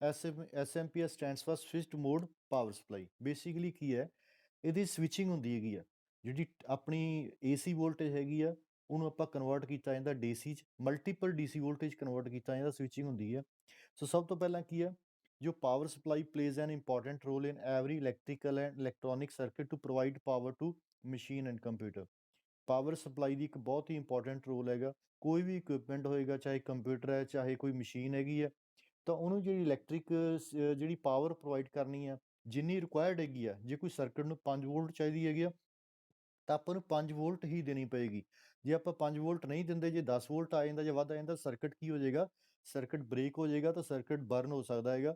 SMP stands for switched mode power supply. Basically ਕੀ ਹੈ, ਇਹਦੀ ਸਵਿਚਿੰਗ ਹੁੰਦੀ ਹੈਗੀ ਆ, ਜਿਹੜੀ ਆਪਣੀ ਏਸੀ ਵੋਲਟੇਜ ਹੈਗੀ ਆ ਉਹਨੂੰ ਆਪਾਂ ਕਨਵਰਟ ਕੀਤਾ ਜਾਂਦਾ ਡੀਸੀ 'ਚ, ਮਲਟੀਪਲ ਡੀਸੀ ਵੋਲਟੇਜ ਕਨਵਰਟ ਕੀਤਾ ਜਾਂਦਾ, ਸਵਿਚਿੰਗ ਹੁੰਦੀ ਹੈ। ਸੋ ਸਭ ਤੋਂ ਪਹਿਲਾਂ ਕੀ ਹੈ, ਜੋ power supply plays an important role in every electrical and electronic circuit to provide power to machine and computer. Power supply ਦੀ ਇੱਕ ਬਹੁਤ ਹੀ ਇੰਪੋਰਟੈਂਟ ਰੋਲ ਹੈਗਾ। ਕੋਈ ਵੀ ਇਕੁਇਪਮੈਂਟ ਹੋਏਗਾ, ਚਾਹੇ ਕੰਪਿਊਟਰ ਹੈ ਚਾਹੇ ਕੋਈ ਮਸ਼ੀਨ ਹੈਗੀ ਹੈ, ਤਾਂ ਉਹਨੂੰ ਜਿਹੜੀ ਇਲੈਕਟ੍ਰਿਕ ਜਿਹੜੀ ਪਾਵਰ ਪ੍ਰੋਵਾਈਡ ਕਰਨੀ ਆ, ਜਿੰਨੀ ਰਿਕੁਆਇਰਡ ਹੈਗੀ ਆ, ਜੇ ਕੋਈ ਸਰਕਟ ਨੂੰ 5 ਵੋਲਟ ਚਾਹੀਦੀ ਹੈਗੀ ਆ ਤਾਂ ਆਪਾਂ ਨੂੰ 5 ਵੋਲਟ ਹੀ ਦੇਣੀ ਪਏਗੀ। ਜੇ ਆਪਾਂ 5 ਵੋਲਟ ਨਹੀਂ ਦਿੰਦੇ, ਜੇ 10 ਵੋਲਟ ਆ ਜਾਂਦਾ ਜਾਂ ਵੱਧ ਆ ਜਾਂਦਾ, ਸਰਕਟ ਕੀ ਹੋ ਜਾਏਗਾ, ਸਰਕਟ ਬ੍ਰੇਕ ਹੋ ਜਾਏਗਾ, ਤਾਂ ਸਰਕਟ ਬਰਨ ਹੋ ਸਕਦਾ ਹੈਗਾ।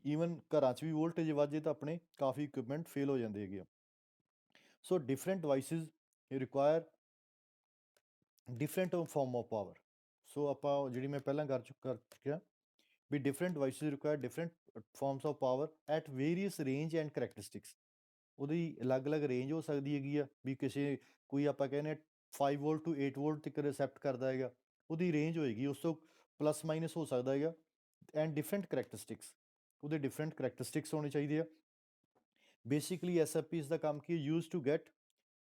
ਈਵਨ ਘਰਾਂ 'ਚ ਵੀ ਵੋਲਟੇਜ ਵੱਧ ਜੇ ਤਾਂ ਆਪਣੇ ਕਾਫੀ ਇਕੁਇਪਮੈਂਟ ਫੇਲ ਹੋ ਜਾਂਦੇ ਹੈਗੇ ਆ। So different devices require different form of power. So ਆਪਾਂ ਜਿਹੜੀ ਮੈਂ ਪਹਿਲਾਂ ਕਰ ਚੁੱਕਿਆ ਵੀ different devices require different forms of power at various range and characteristics. ਉਹਦੀ ਅਲੱਗ-ਅਲੱਗ ਰੇਂਜ ਹੋ ਸਕਦੀ ਹੈਗੀ ਆ, ਵੀ ਕੋਈ ਆਪਾਂ ਕਹਿੰਦੇ ਹਾਂ 5 ਵੋਲਟ ਟੂ 8 ਵੋਲਟ ਤੱਕ ਰਿਸੈਪਟ ਕਰਦਾ ਹੈਗਾ, ਉਹਦੀ ਰੇਂਜ ਹੋਏਗੀ, ਉਸ ਤੋਂ ਪਲੱਸ ਮਾਈਨਸ ਹੋ ਸਕਦਾ ਹੈਗਾ। ਐਂਡ ਡਿਫਰੈਂਟ ਕਰੈਕਟਰਿਸਟਿਕਸ, ਉਹਦੇ ਡਿਫਰੈਂਟ ਕਰੈਕਟਰਿਸਟਿਕਸ ਹੋਣੇ ਚਾਹੀਦੇ ਆ। ਬੇਸਿਕਲੀ ਐਸਐਫਪੀਸ ਦਾ ਕੰਮ ਕੀ, use to get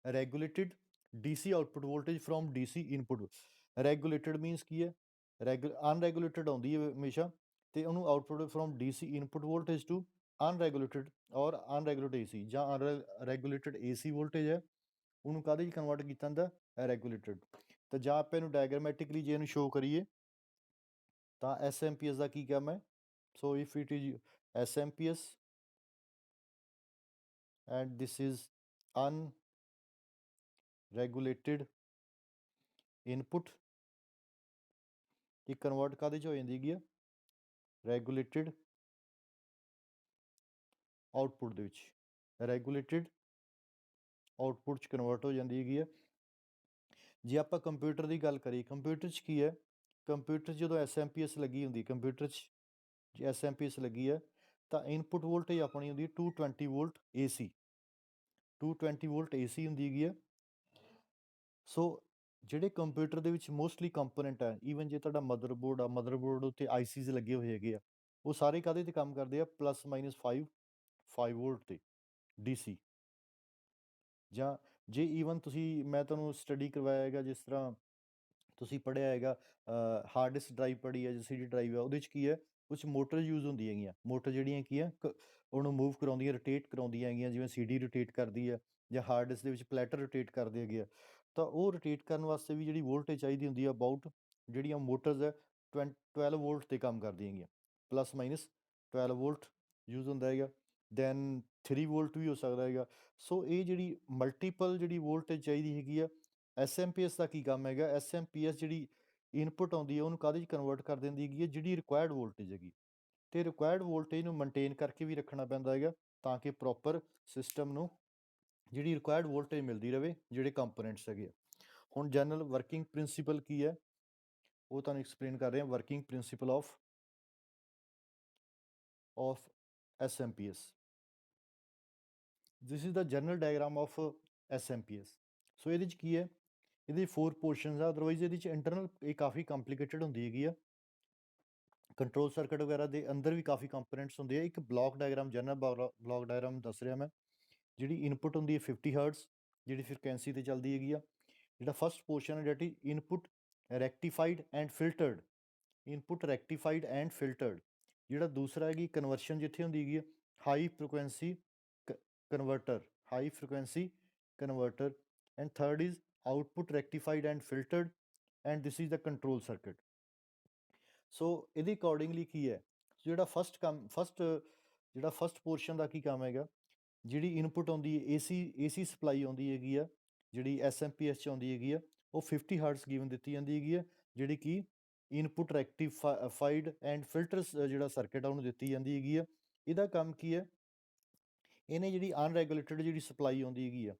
regulated DC output voltage from DC input. Regulated means ਕੀ ਹੈ, ਅਨਰੈਗੂਲੇਟਿਡ ਆਉਂਦੀ ਹੈ ਹਮੇਸ਼ਾ, ਅਤੇ ਉਹਨੂੰ output from DC input voltage to unregulated or unregulated AC, ਜਾਂ ਰੈਗੂਲੇਟਡ ਏਸੀ ਵੋਲਟੇਜ ਹੈ, ਉਹਨੂੰ ਕਾਹਦੇ 'ਚ ਕਨਵਰਟ ਕੀਤਾ ਜਾਂਦਾ, ਰੈਗੂਲੇਟਿਡ। ਤਾਂ ਜਾਂ ਆਪਾਂ ਇਹਨੂੰ ਡਾਇਗਰਾਮੈਟਿਕਲੀ ਜੇ ਇਹਨੂੰ ਸ਼ੋਅ ਕਰੀਏ ਤਾਂ ਐਸ ਦਾ ਕੀ ਕੰਮ ਹੈ। ਸੋ if it is as and this is unregulated input, ਇਹ ਕਨਵਰਟ ਕਾਹਦੇ 'ਚ ਹੋ ਜਾਂਦੀ ਹੈਗੀ ਆ, ਰੈਗੂਲੇਟਿਡ ਆਊਟਪੁੱਟ ਦੇ ਵਿੱਚ, ਰੈਗੂਲੇਟਿਡ ਆਊਟਪੁੱਟ 'ਚ ਕਨਵਰਟ ਹੋ ਜਾਂਦੀ ਹੈਗੀ ਆ। ਜੇ ਆਪਾਂ ਕੰਪਿਊਟਰ ਦੀ ਗੱਲ ਕਰੀਏ, ਕੰਪਿਊਟਰ 'ਚ ਕੀ ਹੈ, ਕੰਪਿਊਟਰ ਜਦੋਂ ਲੱਗੀ ਹੁੰਦੀ, ਕੰਪਿਊਟਰ 'ਚ ਜੇ ਲੱਗੀ ਹੈ ਤਾਂ ਇਨਪੁੱਟ ਵੋਲਟੇਜ ਆਪਣੀ ਹੁੰਦੀ 220 ਵੋਲਟ AC, 220 ਵੋਲਟ AC ਹੁੰਦੀ ਹੈਗੀ ਆ। ਸੋ ਜਿਹੜੇ ਕੰਪਿਊਟਰ ਦੇ ਵਿੱਚ ਮੋਸਟਲੀ ਕੰਪੋਨੈਂਟ ਹੈ, ਈਵਨ ਜੇ ਤੁਹਾਡਾ ਮਦਰਬੋਰਡ ਆ, ਮਦਰਬੋਰਡ ਉੱਤੇ ਆਈਸੀਜ਼ ਲੱਗੇ ਹੋਏ ਹੈਗੇ ਆ, ਉਹ ਸਾਰੇ ਕਾਹਦੇ 'ਤੇ ਕੰਮ ਕਰਦੇ ਆ, ਪਲੱਸ ਮਾਈਨਸ 5 ਵੋਲਟ 'ਤੇ DC। ਜਾਂ ਜੇ ਈਵਨ ਮੈਂ ਤੁਹਾਨੂੰ ਸਟੱਡੀ ਕਰਵਾਇਆ ਹੈਗਾ, ਜਿਸ ਤਰ੍ਹਾਂ ਤੁਸੀਂ ਪੜ੍ਹਿਆ ਹੈਗਾ, ਹਾਰਡ ਡਿਸਕ ਡਰਾਈਵ ਪੜ੍ਹੀ ਹੈ ਜਾਂ CD ਡਰਾਈਵ ਹੈ, ਉਹਦੇ 'ਚ ਕੀ ਹੈ, ਕੁਛ ਮੋਟਰ ਯੂਜ਼ ਹੁੰਦੀਆਂ ਹੈਗੀਆਂ, ਮੋਟਰ ਜਿਹੜੀਆਂ ਕੀ ਹੈ ਉਹਨੂੰ ਮੂਵ ਕਰਾਉਂਦੀਆਂ, ਰੋਟੇਟ ਕਰਾਉਂਦੀਆਂ ਹੈਗੀਆਂ, ਜਿਵੇਂ CD ਰੋਟੇਟ ਕਰਦੀ ਹੈ ਜਾਂ ਹਾਰਡ ਡਿਸਕ ਦੇ ਵਿੱਚ ਪਲੈਟਰ ਰੋਟੇਟ ਕਰਦੇ ਹੈਗੇ ਆ। ਤਾਂ ਉਹ ਰੋਟੇਟ ਕਰਨ ਵਾਸਤੇ ਵੀ ਜਿਹੜੀ ਵੋਲਟੇਜ ਚਾਹੀਦੀ ਹੁੰਦੀ ਆ, ਅਬਾਊਟ ਜਿਹੜੀਆਂ ਮੋਟਰਸ ਹੈ 12 ਵੋਲਟ 'ਤੇ ਕੰਮ ਕਰਦੀਆਂ ਹੈਗੀਆਂ, ਪਲੱਸ ਮਾਈਨਸ 12 ਵੋਲਟ ਯੂਜ਼ ਹੁੰਦਾ ਹੈਗਾ। ਦੈਨ 3 ਵੋਲਟ ਵੀ ਹੋ ਸਕਦਾ ਹੈਗਾ। ਸੋ ਇਹ ਜਿਹੜੀ ਮਲਟੀਪਲ ਜਿਹੜੀ ਵੋਲਟੇਜ ਚਾਹੀਦੀ ਹੈਗੀ ਆ, ਦਾ ਕੀ ਕੰਮ ਹੈਗਾ, ਜਿਹੜੀ ਇਨਪੁੱਟ ਆਉਂਦੀ ਹੈ ਉਹਨੂੰ ਕਾਹਦੇ 'ਚ ਕਨਵਰਟ ਕਰ ਦਿੰਦੀ ਹੈਗੀ ਹੈ, ਜਿਹੜੀ ਰਿਕੁਆਇਰਡ ਵੋਲਟੇਜ ਹੈਗੀ, ਅਤੇ ਰਿਕੁਆਇਰਡ ਵੋਲਟੇਜ ਨੂੰ ਮੇਨਟੇਨ ਕਰਕੇ ਵੀ ਰੱਖਣਾ ਪੈਂਦਾ ਹੈਗਾ, ਤਾਂ ਕਿ ਪ੍ਰੋਪਰ ਸਿਸਟਮ ਨੂੰ ਜਿਹੜੀ ਰਿਕੁਆਇਰਡ ਵੋਲਟੇਜ ਮਿਲਦੀ ਰਹੇ, ਜਿਹੜੇ ਕੰਪੋਨੈਂਟਸ ਹੈਗੇ ਆ। ਹੁਣ ਜਨਰਲ ਵਰਕਿੰਗ ਪ੍ਰਿੰਸੀਪਲ ਕੀ ਹੈ, ਉਹ ਤੁਹਾਨੂੰ ਐਕਸਪਲੇਨ ਕਰ ਰਹੇ ਹਾਂ। Working principal of SMP this is the general diagram of SMP। ਸੋ ਇਹਦੇ 'ਚ ਕੀ ਹੈ, ਇਹਦੇ 4 ਪੋਰਸ਼ਨਸ ਆ, ਅਦਰਵਾਈਜ਼ ਇਹਦੇ 'ਚ ਇੰਟਰਨਲ ਇਹ ਕਾਫੀ ਕੰਪਲੀਕੇਟਡ ਹੁੰਦੀ ਹੈਗੀ ਆ। ਕੰਟਰੋਲ ਸਰਕਟ ਵਗੈਰਾ ਦੇ ਅੰਦਰ ਵੀ ਕਾਫੀ ਕੰਪੋਨੈਂਟਸ ਹੁੰਦੇ ਆ। ਇੱਕ block diagram, general block diagram ਦੱਸ ਰਿਹਾ ਮੈਂ। ਜਿਹੜੀ ਇਨਪੁੱਟ ਹੁੰਦੀ ਹੈ 50 ਹਰਟਸ, ਜਿਹੜੀ ਫ੍ਰੀਕੁਐਂਸੀ 'ਤੇ ਚੱਲਦੀ ਹੈਗੀ ਆ। ਜਿਹੜਾ ਫਸਟ ਪੋਰਸ਼ਨ ਹੈ that is input rectified and filtered, input rectified and filtered. ਜਿਹੜਾ ਦੂਸਰਾ ਹੈਗੀ ਕਨਵਰਸ਼ਨ, ਜਿੱਥੇ ਹੁੰਦੀ ਹੈਗੀ ਹੈ high frequency converter, high frequency converter. And third is output rectified and filtered, and this is the control circuit. So ਇਹਦੇ accordingly ਕੀ ਹੈ, ਜਿਹੜਾ ਫਸਟ ਪੋਰਸ਼ਨ ਦਾ ਕੀ ਕੰਮ ਹੈਗਾ, ਜਿਹੜੀ ਇਨਪੁੱਟ ਆਉਂਦੀ ਹੈ ਏਸੀ ਸਪਲਾਈ ਆਉਂਦੀ ਹੈਗੀ ਆ, ਜਿਹੜੀ SMP 'ਚ ਆਉਂਦੀ ਹੈਗੀ ਆ, ਉਹ 50 ਹਰਟਸ ਗਿਵਨ ਦਿੱਤੀ ਜਾਂਦੀ ਹੈਗੀ ਆ, ਜਿਹੜੀ ਕਿ ਇਨਪੁੱਟ ਰੈਕਟੀਫਾਈਡ ਐਂਡ ਫਿਲਟਰਸ ਜਿਹੜਾ ਸਰਕਟ ਆ ਉਹਨੂੰ ਦਿੱਤੀ ਜਾਂਦੀ ਹੈਗੀ ਆ। ਇਹਦਾ ਕੰਮ ਕੀ ਹੈ, ਇਹਨੇ ਜਿਹੜੀ ਅਨਰੈਗੂਲੇਟਡ ਜਿਹੜੀ ਸਪਲਾਈ ਆਉਂਦੀ ਹੈਗੀ ਆ,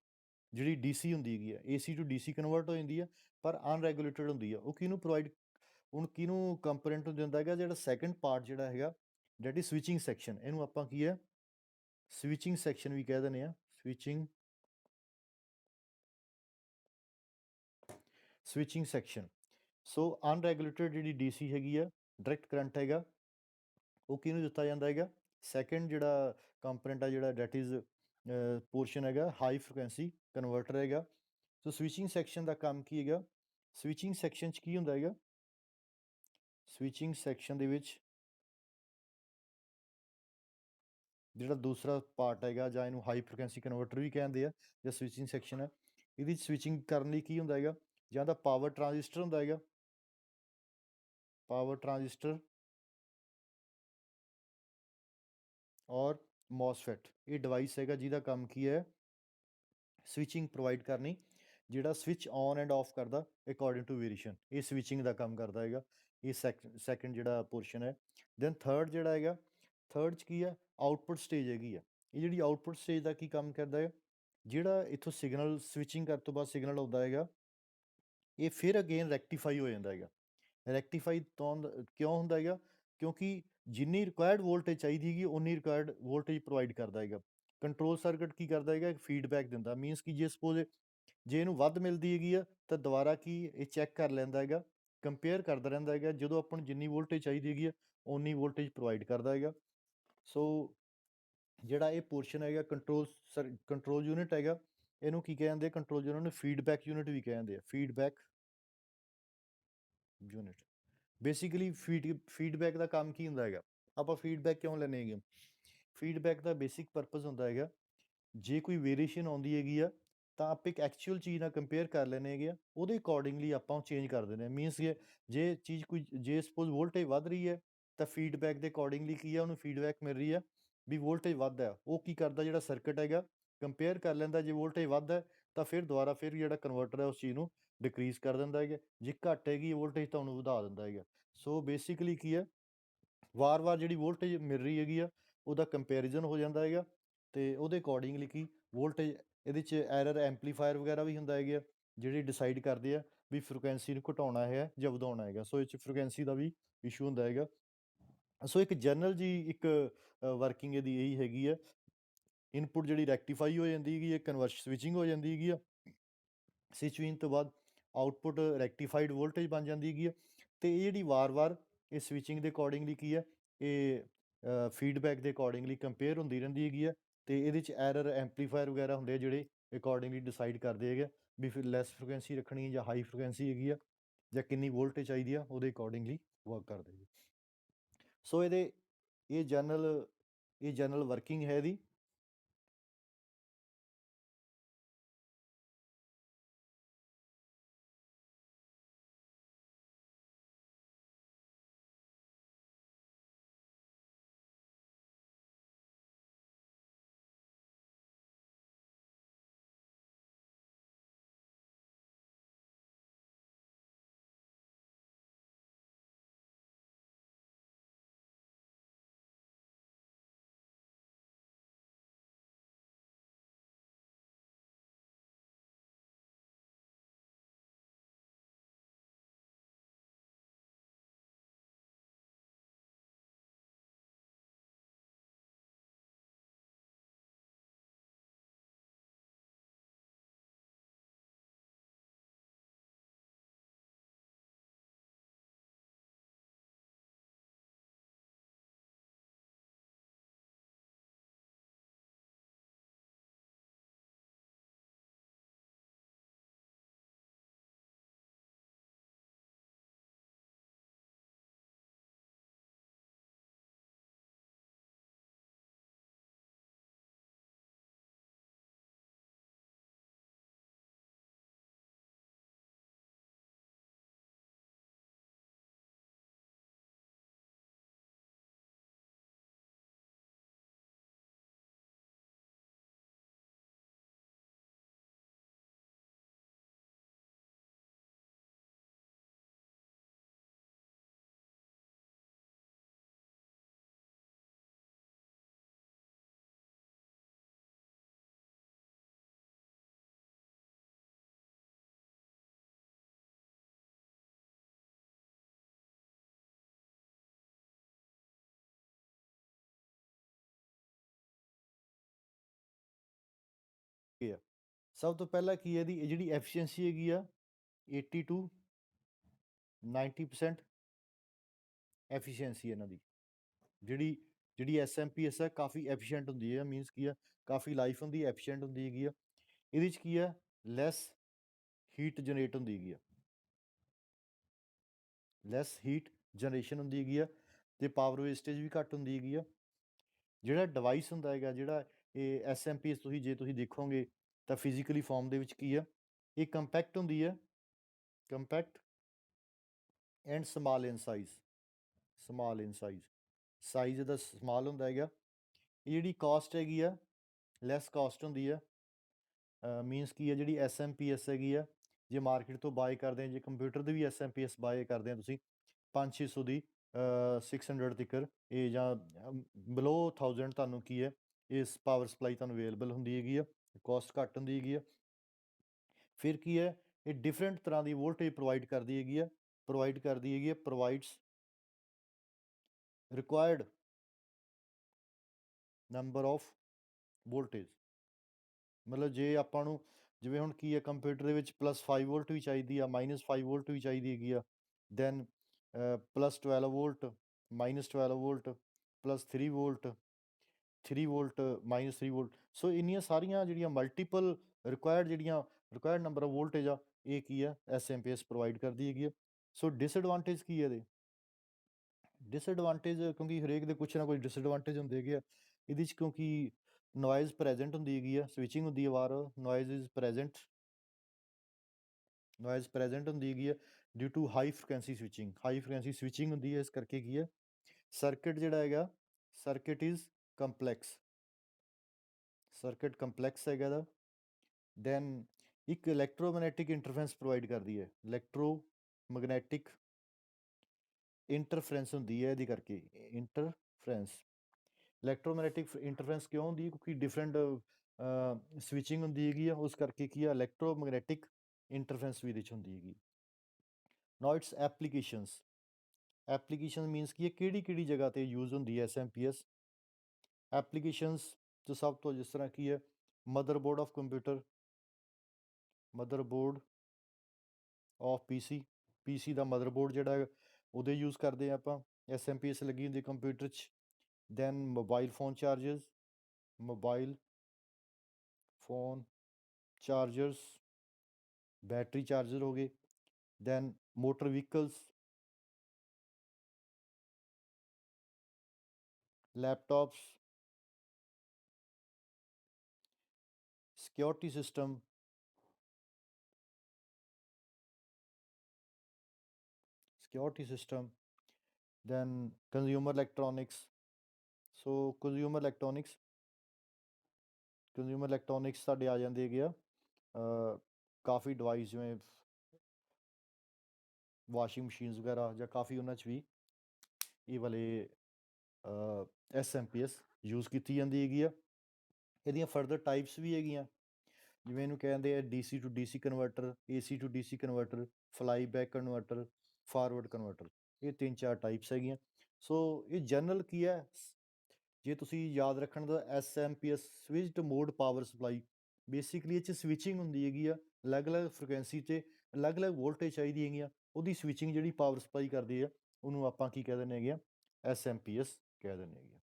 ਜਿਹੜੀ DC ਹੁੰਦੀ ਹੈਗੀ ਆ, AC ਟੂ DC ਕਨਵਰਟ ਹੋ ਜਾਂਦੀ ਹੈ, ਪਰ ਅਨਰੈਗੂਲੇਟਡ ਹੁੰਦੀ ਆ, ਉਹ ਕਿਹਨੂੰ ਕੰਪੋਨੈਂਟ ਨੂੰ ਦਿੰਦਾ ਹੈਗਾ, ਜਿਹੜਾ ਸੈਕੰਡ ਪਾਰਟ ਜਿਹੜਾ ਹੈਗਾ ਡੈਟ ਇਜ਼ ਸਵਿਚਿੰਗ ਸੈਕਸ਼ਨ। ਇਹਨੂੰ ਆਪਾਂ ਕੀ ਹੈ, ਸਵਿਚਿੰਗ ਸੈਕਸ਼ਨ ਵੀ ਕਹਿ ਦਿੰਦੇ ਹਾਂ, ਸਵਿਚਿੰਗ ਸੈਕਸ਼ਨ। ਸੋ ਅਨਰੈਗੂਲੇਟਡ ਜਿਹੜੀ DC ਹੈਗੀ ਆ, ਡਾਇਰੈਕਟ ਕਰੰਟ ਹੈਗਾ, ਉਹ ਕਿਹਨੂੰ ਦਿੱਤਾ ਜਾਂਦਾ ਹੈਗਾ? ਸੈਕੰਡ ਜਿਹੜਾ ਕੰਪੋਨੈਂਟ ਆ, ਜਿਹੜਾ ਡੈਟ ਇਜ਼ ਪੋਰਸ਼ਨ ਹੈਗਾ, ਹਾਈ ਫ੍ਰੀਕੁਐਂਸੀ ਕਨਵਰਟਰ ਹੈਗਾ। ਸੋ ਸਵਿਚਿੰਗ ਸੈਕਸ਼ਨ ਦਾ ਕੰਮ ਕੀ ਹੈਗਾ? ਸਵਿਚਿੰਗ ਸੈਕਸ਼ਨ 'ਚ ਕੀ ਹੁੰਦਾ ਹੈਗਾ? ਸਵਿਚਿੰਗ ਸੈਕਸ਼ਨ ਦੇ ਵਿੱਚ ਜਿਹੜਾ ਦੂਸਰਾ ਪਾਰਟ ਹੈਗਾ, ਜਾਂ ਇਹਨੂੰ ਹਾਈ ਫ੍ਰੀਕੁਐਂਸੀ ਕਨਵਰਟਰ ਵੀ ਕਹਿੰਦੇ ਆ, ਜਾਂ ਸਵਿਚਿੰਗ ਸੈਕਸ਼ਨ ਹੈ, ਇਹਦੀ ਸਵਿਚਿੰਗ ਕਰਨ ਲਈ ਕੀ ਹੁੰਦਾ ਹੈਗਾ? ਜਾਂ ਤਾਂ ਪਾਵਰ ਟਰਾਂਜ਼ਿਸਟਰ ਹੁੰਦਾ ਹੈਗਾ, ਪਾਵਰ ਟਰਾਂਜ਼ਿਸਟਰ, ਔਰ ਮੌਸਫੈਟ। ਇਹ ਡਿਵਾਈਸ ਹੈਗਾ ਜਿਹਦਾ ਕੰਮ ਕੀ ਹੈ? ਸਵਿਚਿੰਗ ਪ੍ਰੋਵਾਈਡ ਕਰਨੀ, ਜਿਹੜਾ ਸਵਿਚ ਔਨ ਐਂਡ ਆਫ ਕਰਦਾ ਅਕੋਰਡਿੰਗ ਟੂ ਵੇਰੀਏਸ਼ਨ, ਇਹ ਸਵਿਚਿੰਗ ਦਾ ਕੰਮ ਕਰਦਾ ਹੈਗਾ। ਇਹ ਸੈਕੰਡ ਜਿਹੜਾ ਪੋਰਸ਼ਨ ਹੈ। ਦੈਨ ਥਰਡ ਜਿਹੜਾ ਹੈਗਾ, ਥਰਡ 'ਚ ਕੀ ਹੈ? ਆਊਟਪੁੱਟ ਸਟੇਜ ਹੈਗੀ ਆ। ਇਹ ਜਿਹੜੀ ਆਊਟਪੁੱਟ ਸਟੇਜ ਦਾ ਕੀ ਕੰਮ ਕਰਦਾ ਹੈ? ਜਿਹੜਾ ਇੱਥੋਂ ਸਿਗਨਲ ਸਵਿਚਿੰਗ ਕਰਨ ਤੋਂ ਬਾਅਦ ਸਿਗਨਲ ਆਉਂਦਾ ਹੈਗਾ, ਇਹ ਫਿਰ ਅਗੇਨ ਰੈਕਟੀਫਾਈ ਹੋ ਜਾਂਦਾ ਹੈਗਾ। ਰੈਕਟੀਫਾਈ ਕਿਉਂ ਹੁੰਦਾ ਹੈਗਾ? ਕਿਉਂਕਿ ਜਿੰਨੀ ਰਿਕੁਆਇਰਡ ਵੋਲਟੇਜ ਚਾਹੀਦੀ ਹੈਗੀ, ਉਨੀ ਰਿਕੁਆਇਰਡ ਵੋਲਟੇਜ ਪ੍ਰੋਵਾਈਡ ਕਰਦਾ ਹੈਗਾ। ਕੰਟਰੋਲ ਸਰਕਟ ਕੀ ਕਰਦਾ ਹੈਗਾ? ਫੀਡਬੈਕ ਦਿੰਦਾ। ਮੀਨਸ ਕਿ ਜੇ ਸਪੋਜ਼ ਜੇ ਇਹਨੂੰ ਵੱਧ ਮਿਲਦੀ ਹੈਗੀ ਆ, ਤਾਂ ਦੁਬਾਰਾ ਕੀ ਇਹ ਚੈੱਕ ਕਰ ਲੈਂਦਾ ਹੈਗਾ, ਕੰਪੇਅਰ ਕਰਦਾ ਰਹਿੰਦਾ ਹੈਗਾ। ਜਦੋਂ ਆਪਾਂ ਨੂੰ ਜਿੰਨੀ ਵੋਲਟੇਜ ਚਾਹੀਦੀ ਹੈਗੀ ਆ, ਓਨੀ ਵੋਲਟੇਜ ਪ੍ਰੋਵਾਈਡ ਕਰਦਾ ਹੈਗਾ। ਸੋ ਜਿਹੜਾ ਇਹ ਪੋਰਸ਼ਨ ਹੈਗਾ, ਕੰਟਰੋਲ ਯੂਨਿਟ ਹੈਗਾ, ਇਹਨੂੰ ਕੀ ਕਹਿੰਦੇ? ਕੰਟਰੋਲ ਯੂਨਿਟ ਨੂੰ ਫੀਡਬੈਕ ਯੂਨਿਟ ਵੀ ਕਹਿੰਦੇ ਆ, ਫੀਡਬੈਕ ਯੂਨਿਟ। ਬੇਸਿਕਲੀ ਫੀਡਬੈਕ ਦਾ ਕੰਮ ਕੀ ਹੁੰਦਾ ਹੈਗਾ? ਆਪਾਂ ਫੀਡਬੈਕ ਕਿਉਂ ਲੈਂਦੇ ਹੈਗੇ? ਫੀਡਬੈਕ ਦਾ ਬੇਸਿਕ ਪਰਪਸ ਹੁੰਦਾ ਹੈਗਾ, ਜੇ ਕੋਈ ਵੇਰੀਏਸ਼ਨ ਆਉਂਦੀ ਹੈਗੀ ਆ, ਤਾਂ ਆਪਾਂ ਇੱਕ ਐਕਚੁਅਲ ਚੀਜ਼ ਨਾਲ ਕੰਪੇਅਰ ਕਰ ਲੈਂਦੇ ਹੈਗੇ ਆ, ਉਹਦੇ ਅਕੋਰਡਿੰਗਲੀ ਆਪਾਂ ਉਹ ਚੇਂਜ ਕਰ ਦਿੰਦੇ ਹਾਂ। ਮੀਨਸ ਕਿ ਜੇ ਚੀਜ਼ ਜੇ ਸਪੋਜ਼ ਵੋਲਟੇਜ ਵੱਧ ਰਹੀ ਹੈ, ਤਾਂ ਫੀਡਬੈਕ ਦੇ ਅਕੋਰਡਿੰਗਲੀ ਕੀ ਆ, ਉਹਨੂੰ ਫੀਡਬੈਕ ਮਿਲ ਰਹੀ ਹੈ ਵੀ ਵੋਲਟੇਜ ਵੱਧ ਹੈ। ਉਹ ਕੀ ਕਰਦਾ? ਜਿਹੜਾ ਸਰਕਟ ਹੈਗਾ, ਕੰਪੇਅਰ ਕਰ ਲੈਂਦਾ। ਜੇ ਵੋਲਟੇਜ ਵੱਧ ਹੈ, ਤਾਂ ਫਿਰ ਦੁਬਾਰਾ ਫਿਰ ਜਿਹੜਾ ਕਨਵਰਟਰ ਹੈ, ਉਸ ਚੀਜ਼ ਨੂੰ ਡਿਕਰੀਜ਼ ਕਰ ਦਿੰਦਾ ਹੈਗਾ। ਜੇ ਘੱਟ ਹੈਗੀ ਵੋਲਟੇਜ, ਤਾਂ ਉਹਨੂੰ ਵਧਾ ਦਿੰਦਾ ਹੈਗਾ। ਸੋ ਬੇਸਿਕਲੀ ਕੀ ਹੈ, ਵਾਰ-ਵਾਰ ਜਿਹੜੀ ਵੋਲਟੇਜ ਮਿਲ ਰਹੀ ਹੈਗੀ ਆ, ਉਹਦਾ ਕੰਪੈਰੀਜ਼ਨ ਹੋ ਜਾਂਦਾ ਹੈਗਾ, ਅਤੇ ਉਹਦੇ ਅਕੋਰਡਿੰਗਲੀ ਕੀ ਵੋਲਟੇਜ, ਇਹਦੇ 'ਚ ਐਰਰ ਐਂਪਲੀਫਾਇਰ ਵਗੈਰਾ ਵੀ ਹੁੰਦਾ ਹੈਗੇ ਆ, ਜਿਹੜੇ ਡਿਸਾਈਡ ਕਰਦੇ ਆ ਵੀ ਫ੍ਰੀਕੁਐਂਸੀ ਨੂੰ ਘਟਾਉਣਾ ਹੈ ਜਾਂ ਵਧਾਉਣਾ ਹੈਗਾ। ਸੋ ਇਹ 'ਚ ਫ੍ਰੀਕੁਐਂਸੀ ਦਾ ਵੀ ਇਸ਼ੂ ਹੁੰਦਾ ਹੈਗਾ। ਸੋ ਇੱਕ ਜਨਰਲ ਜੀ ਇੱਕ ਵਰਕਿੰਗ ਇਹਦੀ ਇਹੀ ਹੈਗੀ ਆ। ਇਨਪੁਟ ਜਿਹੜੀ ਰੈਕਟੀਫਾਈ ਹੋ ਜਾਂਦੀ ਹੈਗੀ ਹੈ, ਸਵਿਚਿੰਗ ਹੋ ਜਾਂਦੀ ਹੈਗੀ ਆ। ਸਵਿਚਿੰਗ ਤੋਂ ਬਾਅਦ ਆਊਟਪੁੱਟ ਰੈਕਟੀਫਾਈਡ ਵੋਲਟੇਜ ਬਣ ਜਾਂਦੀ ਹੈਗੀ ਆ, ਅਤੇ ਇਹ ਜਿਹੜੀ ਵਾਰ-ਵਾਰ ਇਹ ਸਵਿਚਿੰਗ ਦੇ ਅਕੋਰਡਿੰਗਲੀ ਕੀ ਹੈ, ਇਹ ਫੀਡਬੈਕ ਦੇ ਅਕੋਰਡਿੰਗਲੀ ਕੰਪੇਅਰ ਹੁੰਦੀ ਰਹਿੰਦੀ ਹੈਗੀ ਆ। ਅਤੇ ਇਹਦੇ 'ਚ ਐਰਰ ਐਂਪਲੀਫਾਇਰ ਵਗੈਰਾ ਹੁੰਦੇ ਆ, ਜਿਹੜੇ ਅਕੋਰਡਿੰਗਲੀ ਡਿਸਾਈਡ ਕਰਦੇ ਹੈਗੇ ਵੀ ਫਿਰ ਲੈਸ ਫ੍ਰੀਕੁਐਂਸੀ ਰੱਖਣੀ ਜਾਂ ਹਾਈ ਫ੍ਰੀਕੁਐਂਸੀ ਹੈਗੀ ਆ, ਜਾਂ ਕਿੰਨੀ ਵੋਲਟੇਜ ਚਾਹੀਦੀ ਆ, ਉਹਦੇ ਅਕੋਰਡਿੰਗਲੀ ਵਰਕ ਕਰਦੇ ਜੀ। ਸੋ ਇਹ ਜਨਰਲ ਵਰਕਿੰਗ ਹੈ ਇਹਦੀ। ਆ ਸਭ ਤੋਂ ਪਹਿਲਾਂ ਕੀ ਹੈ, ਇਹਦੀ ਇਹ ਜਿਹੜੀ ਐਫੀਸ਼ੀਐਂਸੀ ਹੈਗੀ ਆ, 80 to 90% ਐਫੀਸ਼ੀਐਂਸੀ ਇਹਨਾਂ ਦੀ। ਜਿਹੜੀ ਜਿਹੜੀ ਐਸਐਮਪੀਐਸ ਹੈ ਕਾਫੀ ਐਫੀਸ਼ੀਐਂਟ ਹੁੰਦੀ ਹੈ, ਮੀਨਸ ਕੀ ਹੈ ਕਾਫੀ ਲਾਈਫ ਹੁੰਦੀ ਹੈ, ਐਫੀਸ਼ੀਐਂਟ ਹੁੰਦੀ ਹੈਗੀ ਆ। ਇਹਦੇ 'ਚ ਕੀ ਹੈ ਲੈਸ ਹੀਟ ਜਨਰੇਟ ਹੁੰਦੀ ਹੈਗੀ ਆ, ਲੈਸ ਹੀਟ ਜਨਰੇਸ਼ਨ ਹੁੰਦੀ ਹੈਗੀ ਆ, ਅਤੇ ਪਾਵਰ ਵੇਸਟੇਜ ਵੀ ਘੱਟ ਹੁੰਦੀ ਹੈਗੀ ਆ। ਜਿਹੜਾ ਡਿਵਾਈਸ ਹੁੰਦਾ ਹੈਗਾ, ਜਿਹੜਾ ਇਹ ਐਸਐਮਪੀਐਸ ਜੇ ਤੁਸੀਂ ਦੇਖੋਗੇ ਤਾਂ ਫਿਜ਼ੀਕਲੀ ਫਾਰਮ ਦੇ ਵਿੱਚ ਕੀ ਆ, ਇਹ ਕੰਪੈਕਟ ਹੁੰਦੀ ਹੈ, compact and small in size, small in size, size ਇਹਦਾ ਸਮਾਲ ਹੁੰਦਾ ਹੈਗਾ। ਇਹ ਜਿਹੜੀ ਕਾਸਟ ਹੈਗੀ ਆ ਲੈਸ ਕਾਸਟ ਹੁੰਦੀ ਆ, ਮੀਨਸ ਕੀ ਹੈ ਜਿਹੜੀ ਐਸਐਮਪੀਐਸ ਹੈਗੀ ਆ, ਜੇ ਮਾਰਕੀਟ ਤੋਂ ਬਾਏ ਕਰਦੇ ਆ, ਜੇ ਕੰਪਿਊਟਰ ਦੀ ਵੀ ਐਸਐਮਪੀਐਸ ਬਾਏ ਕਰਦੇ ਆ ਤੁਸੀਂ 500-600 ਦੀ, 600 ਤੀਕਰ ਇਹ ਜਾਂ ਬਿਲੋ 1000 ਤੁਹਾਨੂੰ ਕੀ ਹੈ ਇਸ ਪਾਵਰ ਸਪਲਾਈ ਤੁਹਾਨੂੰ ਅਵੇਲੇਬਲ ਹੁੰਦੀ ਹੈਗੀ ਆ, ਕਾਸਟ ਘੱਟ ਹੁੰਦੀ ਹੈਗੀ ਆ। ਫਿਰ ਕੀ ਹੈ ਇਹ ਡਿਫਰੈਂਟ ਤਰ੍ਹਾਂ ਦੀ ਵੋਲਟੇਜ ਪ੍ਰੋਵਾਈਡ ਕਰਦੀ ਹੈਗੀ ਆ, ਪ੍ਰੋਵਾਈਡਸ ਰਿਕੁਆਇਰਡ ਨੰਬਰ ਆਫ ਵੋਲਟੇਜ। ਮਤਲਬ ਜੇ ਆਪਾਂ ਨੂੰ ਜਿਵੇਂ ਹੁਣ ਕੀ ਹੈ ਕੰਪਿਊਟਰ ਦੇ ਵਿੱਚ +5 ਵੋਲਟ ਵੀ ਚਾਹੀਦੀ ਆ, -5 ਵੋਲਟ ਵੀ ਚਾਹੀਦੀ ਹੈਗੀ ਆ, then +12 volt, -12 volt, +3 volt, 3 volt, -3 volt. So ਇੰਨੀਆਂ ਸਾਰੀਆਂ ਜਿਹੜੀਆਂ multiple required number of voltage ਆ, ਇਹ ਕੀ ਆ ਐਸਐਮਪੀਐਸ ਪ੍ਰੋਵਾਈਡ ਕਰਦੀ ਹੈਗੀ ਆ। ਸੋ ਡਿਸਐਡਵਾਂਟੇਜ ਕੀ ਹੈ ਇਹਦੇ, ਡਿਸਐਡਵਾਂਟੇਜ ਕਿਉਂਕਿ ਹਰੇਕ ਦੇ ਕੁਛ ਨਾ ਕੁਛ ਡਿਸਐਡਵਾਂਟੇਜ ਹੁੰਦੇ ਹੈਗੇ ਆ ਇਹਦੇ 'ਚ, ਕਿਉਂਕਿ ਨੋਇਜ਼ ਪ੍ਰੈਜੈਂਟ ਹੁੰਦੀ ਹੈਗੀ ਆ, ਸਵਿਚਿੰਗ ਹੁੰਦੀ ਹੈ ਬਾਹਰ, ਨੋਇਜ਼ ਪ੍ਰੈਜੈਂਟ ਹੁੰਦੀ ਹੈਗੀ ਆ due to high frequency switching ਹੁੰਦੀ ਹੈ। ਇਸ ਕਰਕੇ ਕੀ ਹੈ ਸਰਕਿਟ ਜਿਹੜਾ ਹੈਗਾ, ਸਰਕਿਟ ਕੰਪਲੈਕਸ ਹੈਗਾ ਦਾ। ਦੈਨ ਇੱਕ ਇਲੈਕਟ੍ਰੋਮੈਗਨੈਟਿਕ ਇੰਟਰਫਰੈਂਸ ਪ੍ਰੋਵਾਈਡ ਕਰਦੀ ਹੈ, ਇਲੈਕਟ੍ਰੋਮੈਗਨੈਟਿਕ ਇੰਟਰਫਰੈਂਸ ਹੁੰਦੀ ਹੈ ਇਹਦੇ ਕਰਕੇ, ਇਲੈਕਟ੍ਰੋਮੈਗਨੈਟਿਕ ਇੰਟਰਫਰੈਂਸ ਕਿਉਂ ਹੁੰਦੀ ਹੈ ਕਿਉਂਕਿ ਡਿਫਰੈਂਟ ਸਵਿਚਿੰਗ ਹੁੰਦੀ ਹੈਗੀ ਆ, ਉਸ ਕਰਕੇ ਕੀ ਆ ਇਲੈਕਟ੍ਰੋਮੈਗਨੈਟਿਕ ਇੰਟਰਫਰੈਂਸ ਵੀ ਇਹਦੇ 'ਚ ਹੁੰਦੀ ਹੈਗੀ। ਨਾਓ ਇਟਸ ਐਪਲੀਕੇਸ਼ਨ ਮੀਨਸ ਕੀ ਹੈ ਕਿਹੜੀ ਜਗ੍ਹਾ 'ਤੇ ਯੂਜ਼ ਹੁੰਦੀ ਹੈ ਐਸਐਮਪੀਐਸ ਐਪਲੀਕੇਸ਼ਨਸ 'ਚ। ਸਭ ਤੋਂ ਜਿਸ ਤਰ੍ਹਾਂ ਕੀ ਹੈ motherboard of computer, motherboard of PC the motherboard ਜਿਹੜਾ ਹੈ ਉਹਦੇ ਯੂਜ਼ ਕਰਦੇ ਹਾਂ ਆਪਾਂ, ਐਸਐਮਪੀਐਸ ਲੱਗੀ ਹੁੰਦੀ ਕੰਪਿਊਟਰ 'ਚ। Then mobile phone chargers, battery charger ਹੋ ਗਏ। Then motor vehicles, laptops, security system, then consumer electronics. So consumer electronics ਸਾਡੇ ਆ ਜਾਂਦੇ ਹੈਗੇ ਆ ਕਾਫੀ ਡਿਵਾਈਸ, ਜਿਵੇਂ ਵਾਸ਼ਿੰਗ ਮਸ਼ੀਨਸ ਵਗੈਰਾ, ਜਾਂ ਕਾਫੀ ਉਹਨਾਂ 'ਚ ਵੀ ਇਹ ਵਾਲੇ ਐਸਐਮਪੀਐਸ ਯੂਜ਼ ਕੀਤੀ ਜਾਂਦੀ ਹੈਗੀ ਆ। ਇਹਦੀਆਂ ਫਰਦਰ ਟਾਈਪਸ ਵੀ ਹੈਗੀਆਂ, ਜਿਵੇਂ ਇਹਨੂੰ ਕਹਿੰਦੇ ਆ DC to DC converter, AC to DC converter, flyback converter, forward converter. ਇਹ 3-4 ਟਾਈਪਸ ਹੈਗੀਆਂ। ਸੋ ਇਹ ਜਨਰਲ ਕੀ ਹੈ, ਜੇ ਤੁਸੀਂ ਯਾਦ ਰੱਖਣ ਦਾ ਐਸਐਮਪੀਐਸ switched mode power supply, basically ਇਹ 'ਚ ਸਵਿਚਿੰਗ ਹੁੰਦੀ ਹੈਗੀ ਆ, ਅਲੱਗ-ਅਲੱਗ ਫ੍ਰੀਕੁਐਂਸੀ 'ਤੇ ਅਲੱਗ-ਅਲੱਗ ਵੋਲਟੇਜ ਚਾਹੀਦੀ ਹੈਗੀਆਂ, ਉਹਦੀ ਸਵਿਚਿੰਗ ਜਿਹੜੀ ਪਾਵਰ ਸਪਲਾਈ ਕਰਦੀ ਆ ਉਹਨੂੰ ਆਪਾਂ ਕੀ ਕਹਿ ਦਿੰਦੇ ਹੈਗੇ ਆ ਐਸਐਮਪੀਐਸ ਕਹਿ ਦਿੰਦੇ ਹੈਗੇ ਆ।